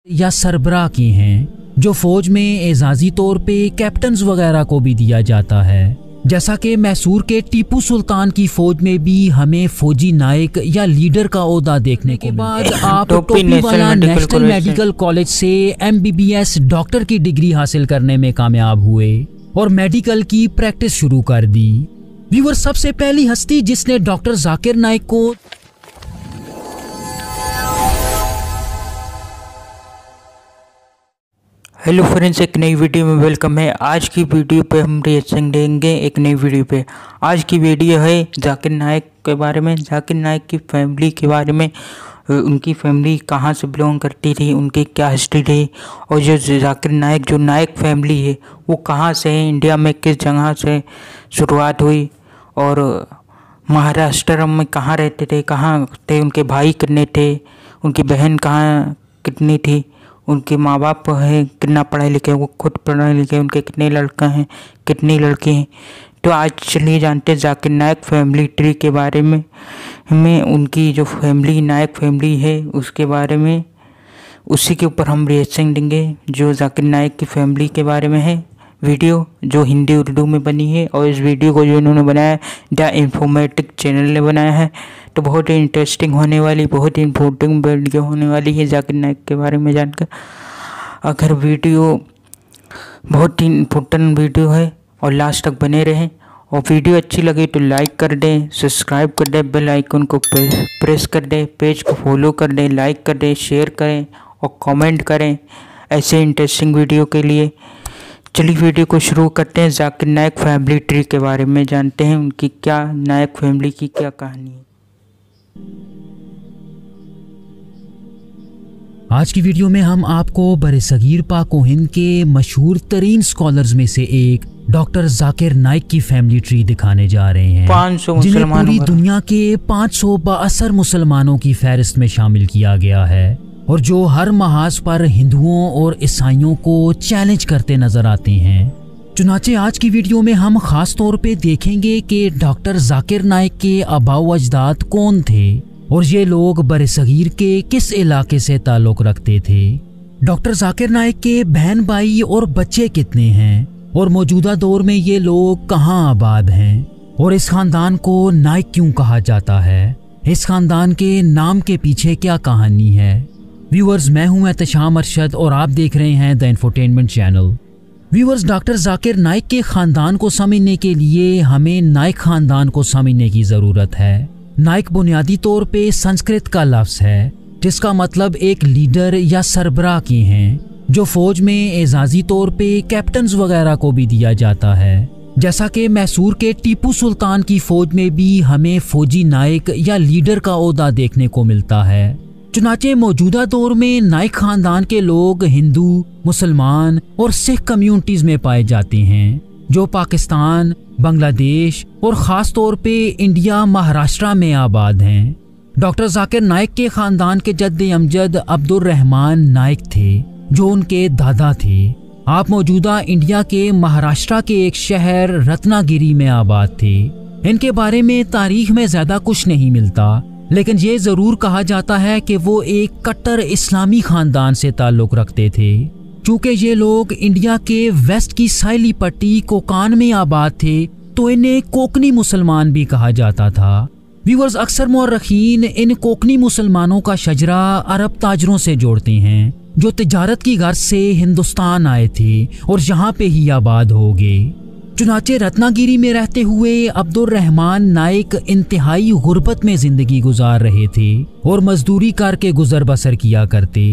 या सरबराह की हैं, जो फौज में एजाजी तौर पे कैप्टन्स वगैरह को भी दिया जाता है। जैसा कि मैसूर के टीपू सुल्तान की फौज में भी हमें फौजी नायक या लीडर का ओहदा देखने के बाद आप टोपी वाला नेशनल मेडिकल कॉलेज से MBBS डॉक्टर की डिग्री हासिल करने में कामयाब हुए और मेडिकल की प्रैक्टिस शुरू कर दी। व्यूअर, सबसे पहली हस्ती जिसने डॉक्टर जाकिर नाइक को हेलो फ्रेंड्स, एक नई वीडियो में वेलकम है। आज की वीडियो पे हम रिएक्शन देंगे एक नई वीडियो पे। आज की वीडियो है जाकिर नाइक के बारे में, जाकिर नाइक की फैमिली के बारे में। उनकी फैमिली कहाँ से बिलोंग करती थी, उनकी क्या हिस्ट्री थी, और जो जाकिर नाइक जो नाइक फैमिली है वो कहाँ से है, इंडिया में किस जगह से शुरुआत हुई, और महाराष्ट्र में कहाँ रहते थे, कहाँ थे, उनके भाई कितने थे, उनकी बहन कहाँ कितनी थी, उनके माँ बाप हैं कितना पढ़े लिखे, वो खुद पढ़े लिखे, उनके कितने लड़के हैं कितनी लड़की हैं। तो आज चलिए जानते हैं जाकिर नाइक फैमिली ट्री के बारे में उनकी जो फैमिली नाइक फैमिली है उसके बारे में, उसी के ऊपर हम रिएक्शन देंगे। जो जाकिर नाइक की फैमिली के बारे में है वीडियो, जो हिंदी उर्दू में बनी है, और इस वीडियो को जो इन्होंने बनाया है द इन्फॉर्मेटिव चैनल ने बनाया है। तो बहुत ही इंटरेस्टिंग होने वाली, बहुत ही इम्पोर्टेंट वीडियो होने वाली है जाकिर नाइक के बारे में जानकर। अगर वीडियो बहुत ही इम्पोर्टेंट वीडियो है और लास्ट तक बने रहें, और वीडियो अच्छी लगे तो लाइक कर दें, सब्सक्राइब कर दें, बेल आइकन को प्रेस कर दें, पेज को फॉलो कर दें, लाइक कर दें, शेयर करें और कमेंट करें ऐसे इंटरेस्टिंग वीडियो के लिए। चलिए वीडियो को शुरू करते हैं। जाकिर नाइक फैमिली ट्री के बारे में जानते हैं, उनकी क्या नाइक फैमिली की क्या कहानी है। आज की वीडियो में हम आपको बरसगीर पाक व हिंद के मशहूर तरीन स्कॉलर्स में से एक डॉक्टर जाकिर नाइक की फैमिली ट्री दिखाने जा रहे हैं, 500 जिन्हें पूरी दुनिया के 500 बाअसर मुसलमानों की फहरिस्त में शामिल किया गया है, और जो हर महाज पर हिंदुओं और ईसाइयों को चैलेंज करते नजर आते हैं। चुनाचे आज की वीडियो में हम खास तौर पे देखेंगे कि डॉक्टर जाकिर नाइक के आबाओ अजदाद कौन थे और ये लोग बरसगीर के किस इलाके से ताल्लुक रखते थे। डॉक्टर जाकिर नाइक के बहन भाई और बच्चे कितने हैं, और मौजूदा दौर में ये लोग कहाँ आबाद हैं, और इस खानदान को नाइक क्यों कहा जाता है, इस खानदान के नाम के पीछे क्या कहानी है। व्यूअर्स, मैं हूं एहतशाम अरशद और आप देख रहे हैं the infotainment channel. Viewers, doctor Zakir Naik के खानदान को समझने के लिए हमें नाइक खानदान को समझने की ज़रूरत है। नाइक बुनियादी तौर पे संस्कृत का लफ्ज़ है जिसका मतलब एक लीडर या सरबराह की हैं, जो फौज में एजाजी तौर पे कैप्टन्स वगैरह को भी दिया जाता है। जैसा कि मैसूर के टीपू सुल्तान की फौज में भी हमें फौजी नायक या लीडर का ओहदा देखने को मिलता है। चुनाचे मौजूदा दौर में नाइक खानदान के लोग हिंदू, मुसलमान और सिख कम्युनिटीज में पाए जाते हैं, जो पाकिस्तान, बांग्लादेश और ख़ास तौर पे इंडिया महाराष्ट्र में आबाद हैं। डॉक्टर जाकिर नाइक के ख़ानदान के जद्द अमजद अब्दुल रहमान नाइक थे, जो उनके दादा थे। आप मौजूदा इंडिया के महाराष्ट्र के एक शहर रत्नागिरी में आबाद थे। इनके बारे में तारीख में ज़्यादा कुछ नहीं मिलता, लेकिन ये ज़रूर कहा जाता है कि वो एक कट्टर इस्लामी ख़ानदान से ताल्लुक़ रखते थे। चूँकि ये लोग इंडिया के वेस्ट की साइली पट्टी कोकान में आबाद थे, तो इन्हें कोकनी मुसलमान भी कहा जाता था। व्यूअर्स, अक्सर मौरखीन इन कोकनी मुसलमानों का शजरा अरब ताजरों से जोड़ते हैं, जो तिजारत की गर्ज से हिंदुस्तान आए थे और यहाँ पे ही आबाद हो गए। चुनाचे रत्नागिरी में रहते हुए अब्दुल रहमान नाइक इंतहाई गुर्बत में जिंदगी गुजार रहे थे और मजदूरी करके गुजर बसर किया करते।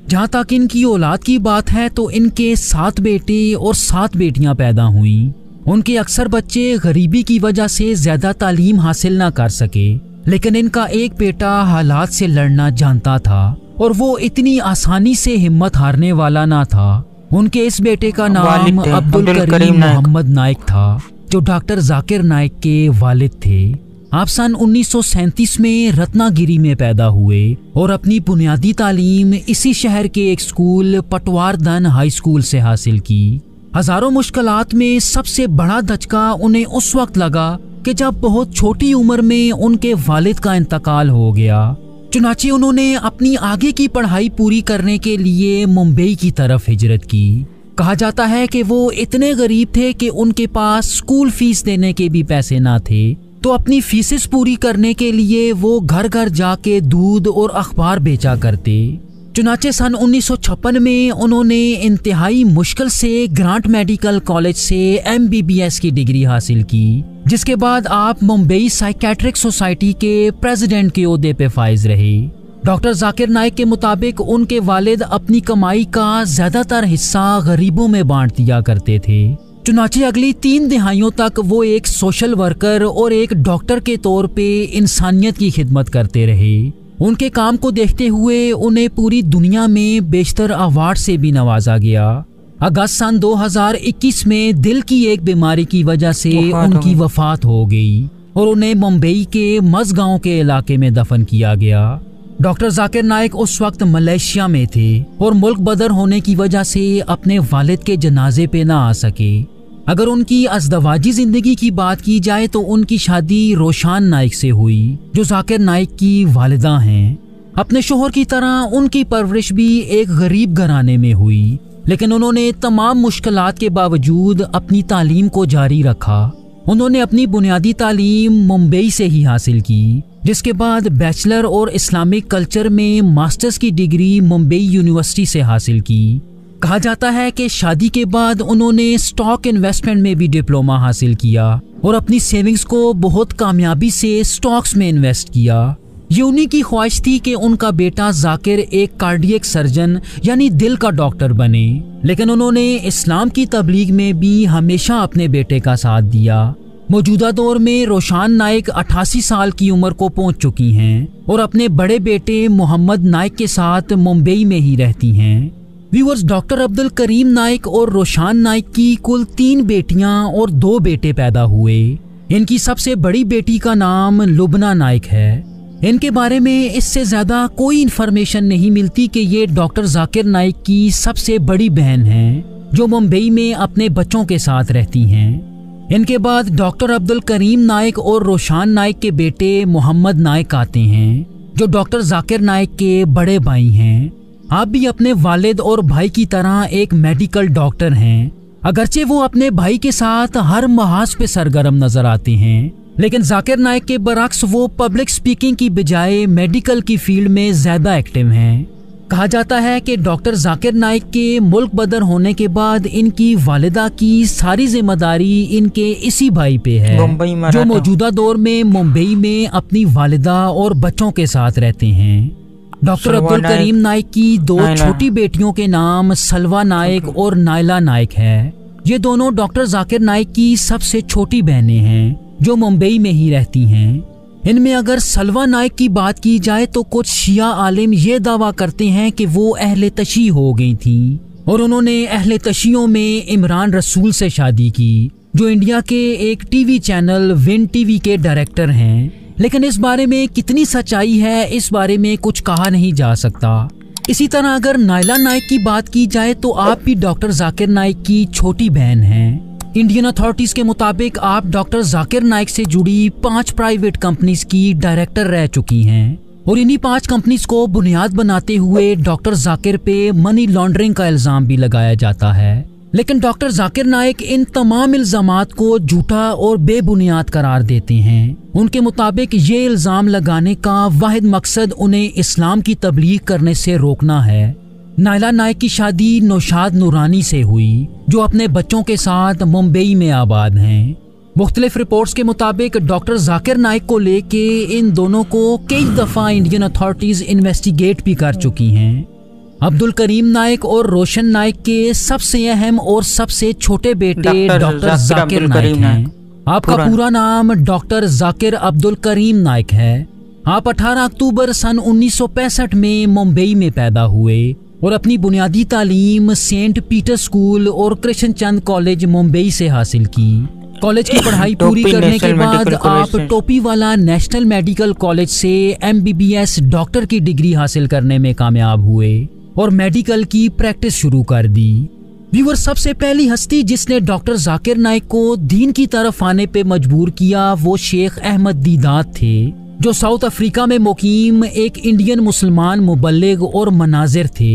जहाँ तक इनकी औलाद की बात है तो इनके 7 बेटे और 7 बेटियां पैदा हुईं। उनके अक्सर बच्चे गरीबी की वजह से ज्यादा तालीम हासिल ना कर सके, लेकिन इनका एक बेटा हालात से लड़ना जानता था और वो इतनी आसानी से हिम्मत हारने वाला ना था। उनके इस बेटे का नाम अब्दुल करीम मोहम्मद नाइक था, जो डॉक्टर जाकिर नाइक के वालिद थे। आप सन 1937 में रत्नागिरी में पैदा हुए और अपनी बुनियादी तालीम इसी शहर के एक स्कूल पटवारदन हाई स्कूल से हासिल की। हजारों मुश्किलात में सबसे बड़ा धचका उन्हें उस वक्त लगा कि जब बहुत छोटी उम्र में उनके वालिद का इंतकाल हो गया। चुनाचे उन्होंने अपनी आगे की पढ़ाई पूरी करने के लिए मुंबई की तरफ हिजरत की। कहा जाता है कि वो इतने गरीब थे कि उनके पास स्कूल फीस देने के भी पैसे ना थे, तो अपनी फीसेस पूरी करने के लिए वो घर घर जाके दूध और अखबार बेचा करते। चुनाचे सन 1956 में उन्होंने इंतहाई मुश्किल से ग्रांट मेडिकल कॉलेज से MBBS की डिग्री हासिल की, जिसके बाद आप मुंबई साइकेट्रिक सोसाइटी के प्रेसिडेंट के ओहदे पे फाइज रहे। डॉक्टर जाकिर नाइक के मुताबिक उनके वालिद अपनी कमाई का ज्यादातर हिस्सा गरीबों में बांट दिया करते थे। चुनाचे अगली 3 दिहाइयों तक वो एक सोशल वर्कर और एक डॉक्टर के तौर पे इंसानियत की खिदमत करते रहे। उनके काम को देखते हुए उन्हें पूरी दुनिया में बेशतर अवार्ड से भी नवाजा गया। अगस्त सन 2021 में दिल की एक बीमारी की वजह से उनकी वफात हो गई और उन्हें मुंबई के मज़गांव के इलाके में दफन किया गया। डॉक्टर जाकिर नाइक उस वक्त मलेशिया में थे और मुल्क बदर होने की वजह से अपने वालिद के जनाजे पे ना आ सके। अगर उनकी अज़दवाजी जिंदगी की बात की जाए तो उनकी शादी रोशान नाइक से हुई, जो जाकिर नाइक की वालिदा हैं। अपने शोहर की तरह उनकी परवरिश भी एक गरीब घराने में हुई, लेकिन उन्होंने तमाम मुश्किलात के बावजूद अपनी तालीम को जारी रखा। उन्होंने अपनी बुनियादी तालीम मुंबई से ही हासिल की, जिसके बाद बैचलर और इस्लामिक कल्चर में मास्टर्स की डिग्री मुंबई यूनिवर्सिटी से हासिल की। कहा जाता है कि शादी के बाद उन्होंने स्टॉक इन्वेस्टमेंट में भी डिप्लोमा हासिल किया और अपनी सेविंग्स को बहुत कामयाबी से स्टॉक्स में इन्वेस्ट किया। ये उन्हीं की ख्वाहिश थी कि उनका बेटा जाकिर एक कार्डियक सर्जन यानी दिल का डॉक्टर बने, लेकिन उन्होंने इस्लाम की तबलीग में भी हमेशा अपने बेटे का साथ दिया। मौजूदा दौर में रोशान नाइक 88 साल की उम्र को पहुंच चुकी हैं और अपने बड़े बेटे मोहम्मद नाइक के साथ मुंबई में ही रहती हैं। व्यूअर्स, डॉक्टर अब्दुल करीम नाइक और रोशान नाइक की कुल 3 बेटियां और 2 बेटे पैदा हुए। इनकी सबसे बड़ी बेटी का नाम लुबना नाइक है। इनके बारे में इससे ज्यादा कोई इन्फॉर्मेशन नहीं मिलती कि ये डॉक्टर जाकिर नाइक की सबसे बड़ी बहन हैं, जो मुंबई में अपने बच्चों के साथ रहती हैं। इनके बाद डॉक्टर अब्दुल करीम नाइक और रोशान नाइक के बेटे मोहम्मद नाइक आते हैं, जो डॉक्टर जाकिर नाइक के बड़े भाई हैं। आप भी अपने वालिद और भाई की तरह एक मेडिकल डॉक्टर हैं। अगरचे वो अपने भाई के साथ हर महाज पे सरगर्म नजर आते हैं, लेकिन जाकिर नाइक के बरक्स वो पब्लिक स्पीकिंग की बजाय मेडिकल की फील्ड में ज्यादा एक्टिव हैं। कहा जाता है कि डॉक्टर जाकिर नाइक के मुल्क बदर होने के बाद इनकी वालिदा की सारी जिम्मेदारी इनके इसी भाई पे है, जो मौजूदा दौर में मुंबई में अपनी वालिदा और बच्चों के साथ रहते हैं। डॉक्टर अब्दुल करीम नाइक की 2 छोटी बेटियों के नाम सलवा नाइक और नायला नाइक है। ये दोनों डॉक्टर जाकिर नाइक की सबसे छोटी बहनें हैं, जो मुंबई में ही रहती हैं। इनमें अगर सलवा नाइक की बात की जाए तो कुछ शिया आलिम ये दावा करते हैं कि वो अहले तशी हो गई थी और उन्होंने अहले तशियों में इमरान रसूल से शादी की, जो इंडिया के एक टीवी चैनल विन टीवी के डायरेक्टर हैं। लेकिन इस बारे में कितनी सच्चाई है, इस बारे में कुछ कहा नहीं जा सकता। इसी तरह अगर नायला नाइक की बात की जाए तो आप भी डॉक्टर जाकिर नाइक की छोटी बहन हैं। इंडियन अथॉरिटीज के मुताबिक आप डॉक्टर जाकिर नाइक से जुड़ी 5 प्राइवेट कंपनीज की डायरेक्टर रह चुकी हैं और इन्हीं 5 कंपनीज को बुनियाद बनाते हुए डॉक्टर जाकिर पे मनी लॉन्ड्रिंग का इल्जाम भी लगाया जाता है। लेकिन डॉक्टर जाकिर नाइक इन तमाम इल्जामात को झूठा और बेबुनियाद करार देते हैं। उनके मुताबिक ये इल्जाम लगाने का वाहिद मकसद उन्हें इस्लाम की तबलीग करने से रोकना है। नायला नाइक की शादी नौशाद नूरानी से हुई, जो अपने बच्चों के साथ मुंबई में आबाद हैं। मुख्तलिफ रिपोर्ट्स के मुताबिक डॉक्टर जाकिर नाइक को लेके इन दोनों को कई दफ़ा इंडियन अथॉरिटीज इन्वेस्टिगेट भी कर चुकी हैं। अब्दुल करीम नाइक और रोशन नाइक के सबसे अहम और सबसे छोटे बेटे डॉक्टर जाकिर नाइक हैं। आपका पूरा नाम डॉक्टर जाकिर अब्दुल करीम नाइक है। आप 18 अक्टूबर सन 1965 में मुंबई में पैदा हुए और अपनी बुनियादी तालीम सेंट पीटर स्कूल और कृष्ण चंद कॉलेज मुंबई से हासिल की। कॉलेज की पढ़ाई पूरी करने के बाद आप टोपीवाला नेशनल मेडिकल कॉलेज से MBBS डॉक्टर की डिग्री हासिल करने में कामयाब हुए और मेडिकल की प्रैक्टिस शुरू कर दी। व्यूअर, सबसे पहली हस्ती जिसने डॉक्टर जाकिर नाइक को दीन की तरफ आने पे मजबूर किया वो शेख अहमद दीदात थे। जो साउथ अफ्रीका में मुकीम एक इंडियन मुसलमान मुबल्लिग और मनाजिर थे,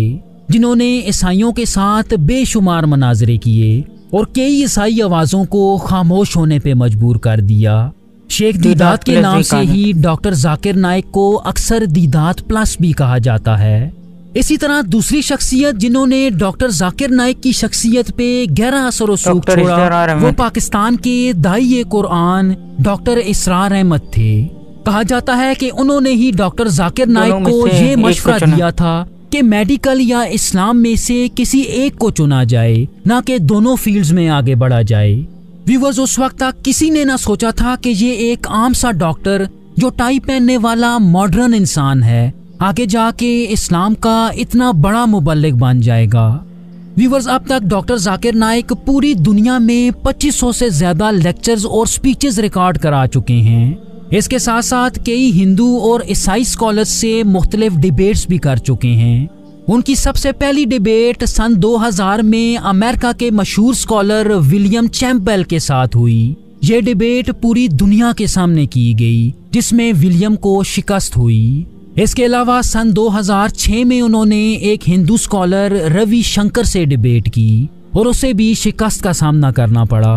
जिन्होंने ईसाइयों के साथ बेशुमार मनाजरे किए और कई ईसाई आवाज़ों को खामोश होने पे मजबूर कर दिया। शेख दीदात के नाम से ही डॉक्टर जाकिर नाइक को अक्सर दीदात प्लस भी कहा जाता है। इसी तरह दूसरी शख्सियत जिन्होंने डॉक्टर जाकिर नाइक की शख्सियत पे गहरा असर और सूख छोड़ा, वो पाकिस्तान के दाई कुरान डॉक्टर इसरार अहमद थे। कहा जाता है कि उन्होंने ही डॉक्टर जाकिर नाइक को ये मशवरा दिया था कि मेडिकल या इस्लाम में से किसी एक को चुना जाए, ना कि दोनों फील्ड्स में आगे बढ़ा जाए। व्यूअर्स, उस वक्त तक किसी ने ना सोचा था कि ये एक आम सा डॉक्टर जो टाई पहनने वाला मॉडर्न इंसान है, आगे जाके इस्लाम का इतना बड़ा मुबल्लिग बन जाएगा। व्यूअर्स, अब तक डॉक्टर जाकिर नाइक पूरी दुनिया में 2500 से ज्यादा लेक्चर्स और स्पीचेस रिकॉर्ड करा चुके हैं। इसके साथ साथ कई हिंदू और ईसाई स्कॉलर्स से मुख्तलिफ डिबेट्स भी कर चुके हैं। उनकी सबसे पहली डिबेट सन 2000 में अमेरिका के मशहूर स्कॉलर विलियम चैंपबेल के साथ हुई। ये डिबेट पूरी दुनिया के सामने की गई, जिसमें विलियम को शिकस्त हुई। इसके अलावा सन 2006 में उन्होंने एक हिंदू स्कॉलर रवि शंकर से डिबेट की और उसे भी शिकस्त का सामना करना पड़ा।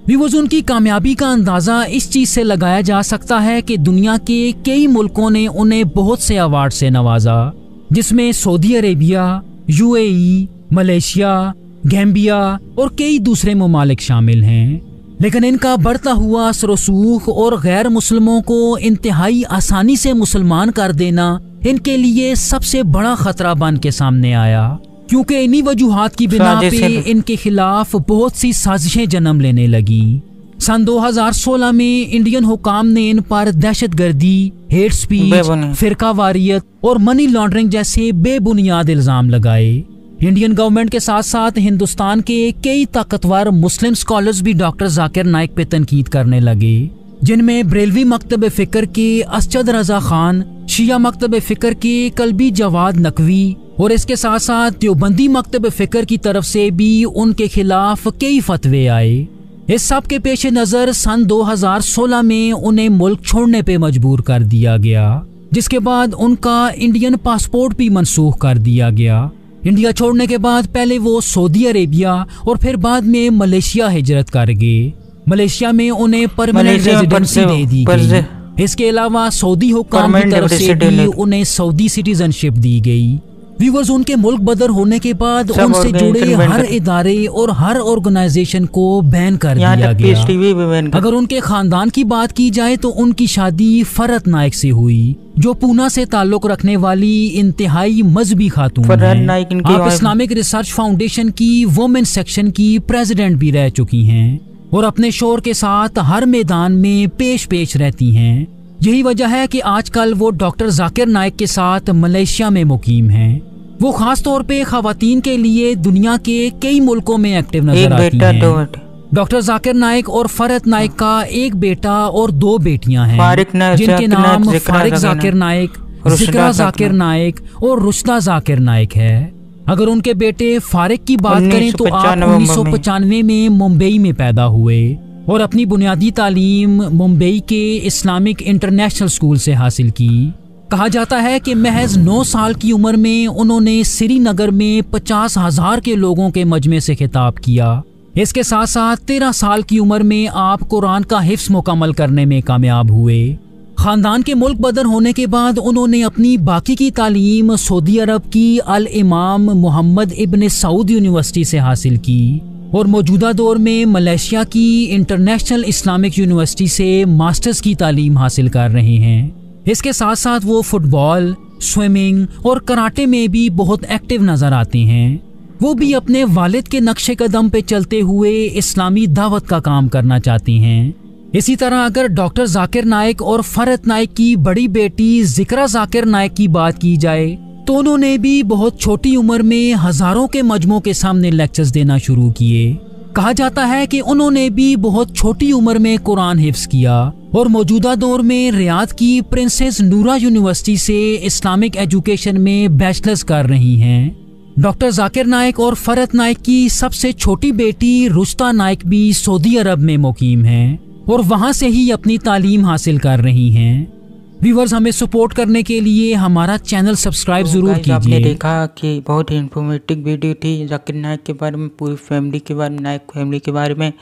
व्यूअर्स, उनकी कामयाबी का अंदाजा इस चीज से लगाया जा सकता है कि दुनिया के कई मुल्कों ने उन्हें बहुत से अवार्ड से नवाजा, जिसमें Saudi Arabia, UAE, Malaysia, Gambia और कई दूसरे ममालिक शामिल हैं। लेकिन इनका बढ़ता हुआ रसूख और गैर मुस्लिमों को इंतहाई आसानी से मुसलमान कर देना इनके लिए सबसे बड़ा खतरा बन के सामने आया, क्योंकि इन्हीं वजूहात की बिना पे इनके खिलाफ बहुत सी साजिशें जन्म लेने लगी। सन 2016 में इंडियन हुकाम ने इन पर दहशतगर्दी, हेट स्पीच, फिरकावारियत और मनी लॉन्ड्रिंग जैसे बेबुनियाद इल्जाम लगाए। इंडियन गवर्नमेंट के साथ साथ हिंदुस्तान के कई ताकतवर मुस्लिम स्कॉलर्स भी डॉक्टर जाकिर नाइक पे तनकीद करने लगे, जिनमें बरेलवी मकतब फिक्र के असद रजा खान, शिया मकतब फिक्र के कल्बी जवाद नकवी और इसके साथ साथ देवबंदी मकतब फिक्र की तरफ से भी उनके खिलाफ कई फतवे आए। इस सब के पेश नज़र सन 2016 में उन्हें मुल्क छोड़ने पे मजबूर कर दिया गया, जिसके बाद उनका इंडियन पासपोर्ट भी मनसूख कर दिया गया। इंडिया छोड़ने के बाद पहले वो सऊदी अरेबिया और फिर बाद में मलेशिया हिजरत कर गए। मलेशिया में उन्हें परमानेंट रेजिडेंसी दे दी गई। इसके अलावा सऊदी हुकाम की तरफ से भी उन्हें सऊदी सिटीजनशिप दी गई। व्यूअर्स, उनके मुल्क बदर होने के बाद उनसे जुड़े हर इदारे और हर ऑर्गेनाइजेशन को बैन कर दिया गया। अगर उनके खानदान की बात की जाए तो उनकी शादी फरत नाइक से हुई, जो पूना से ताल्लुक रखने वाली इंतहाई मजहबी खातून हैं। आप इस्लामिक रिसर्च फाउंडेशन की वुमेन सेक्शन की प्रेसिडेंट भी रह चुकी हैं और अपने शोहर के साथ हर मैदान में पेश रहती हैं। यही वजह है कि आजकल वो डॉक्टर जाकिर नाइक के साथ मलेशिया में मुकीम हैं। वो खास तौर पे खवातीन के लिए दुनिया के कई मुल्कों में एक्टिव नजर आती हैं। डॉक्टर जाकिर नाइक और फरत नाइक का एक बेटा और 2 बेटियां हैं, जिनके नाम फारिक जाकिर नाइक, जिक्रा जाकिर नाइक और रुशदा जाकिर नाइक है। अगर उनके बेटे फारिक की बात करें तो आप 1995 में मुंबई में पैदा हुए और अपनी बुनियादी तालीम मुंबई के इस्लामिक इंटरनेशनल स्कूल से हासिल की। कहा जाता है कि महज 9 साल की उम्र में उन्होंने श्रीनगर में 50,000 के लोगों के मजमे से खिताब किया। इसके साथ साथ 13 साल की उम्र में आप कुरान का हिफ्स मुकम्मल करने में कामयाब हुए। खानदान के मुल्क बदर होने के बाद उन्होंने अपनी बाकी की तालीम सऊदी अरब की अल इमाम मोहम्मद इब्न सऊद यूनिवर्सिटी से हासिल की और मौजूदा दौर में मलेशिया की इंटरनेशनल इस्लामिक यूनिवर्सिटी से मास्टर्स की तालीम हासिल कर रहे हैं। इसके साथ साथ वो फुटबॉल, स्विमिंग और कराटे में भी बहुत एक्टिव नजर आते हैं। वो भी अपने वालिद के नक्शे कदम पे चलते हुए इस्लामी दावत का काम करना चाहते हैं। इसी तरह अगर डॉक्टर जाकिर नाइक और फरत नाइक की बड़ी बेटी जिक्रा जाकिर नाइक की बात की जाए तो उन्होंने भी बहुत छोटी उम्र में हजारों के मजमों के सामने लेक्चर्स देना शुरू किए। कहा जाता है कि उन्होंने भी बहुत छोटी उम्र में कुरान हिफ्स किया और मौजूदा दौर में रियाद की प्रिंसेस नूरा यूनिवर्सिटी से इस्लामिक एजुकेशन में बैचलर्स कर रही हैं। डॉक्टर जाकिर नाइक और फरत नाइक की सबसे छोटी बेटी रुश्ता नाइक भी सऊदी अरब में मुकीम हैं और वहां से ही अपनी तालीम हासिल कर रही हैं। व्यूअर्स, हमें सपोर्ट करने के लिए हमारा चैनल सब्सक्राइब जरूर कीजिए। आपने देखा कि बहुत ही इंफॉर्मेटिव वीडियो थी जाकिर नाइक के बारे में, पूरी फैमिली के बारे में, नाइक फैमिली के बारे में,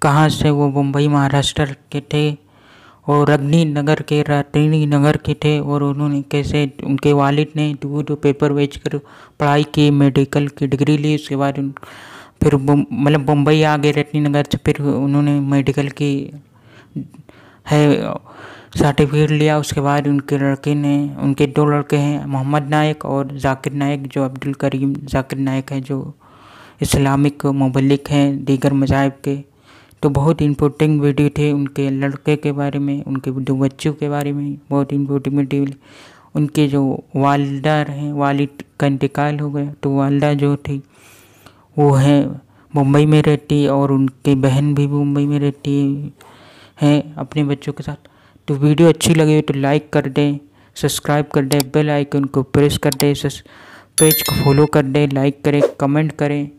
कहाँ से वो मुंबई महाराष्ट्र के थे और रजनी नगर के थे, और उन्होंने कैसे उनके वालिद ने जो पेपर बेचकर पढ़ाई की, मेडिकल की डिग्री ली, उसके बाद फिर मतलब मुंबई आ गए रजनी नगर से, फिर उन्होंने मेडिकल की है सर्टिफिकेट लिया। उसके बाद उनके 2 लड़के हैं, मोहम्मद नाइक और जाकिर नाइक, जो अब्दुल करीम जाकिर नाइक है, जो इस्लामिक मुबल्लिग हैं दीगर मज़ाहिब के। तो बहुत इम्पोर्टेंट वीडियो थे उनके लड़के के बारे में, उनके 2 बच्चों के बारे में, बहुत इम्पोर्टेंट वीडियो। उनके जो वालिदा हैं, वालिद का इंतकाल हो गया, तो वालिदा जो थी वो है मुंबई में रहती, और उनकी बहन भी मुंबई में रहती है अपने बच्चों के साथ। तो वीडियो अच्छी लगी तो लाइक कर दें, सब्सक्राइब कर दें, बेल आइकन को प्रेस कर दें, पेज को फॉलो कर दें, लाइक करें, कमेंट करें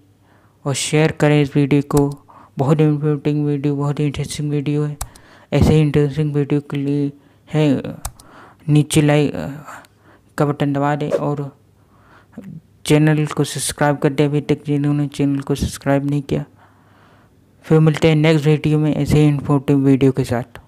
और शेयर करें इस वीडियो को। बहुत इंटरेस्टिंग वीडियो, बहुत इंटरेस्टिंग वीडियो है। ऐसे ही इंटरेस्टिंग वीडियो के लिए है नीचे लाइक का बटन दबा दें और चैनल को सब्सक्राइब कर दें अभी तक जिन्होंने चैनल को सब्सक्राइब नहीं किया। फिर मिलते हैं नेक्स्ट वीडियो में ऐसे ही इंफॉर्मेटिव वीडियो के साथ।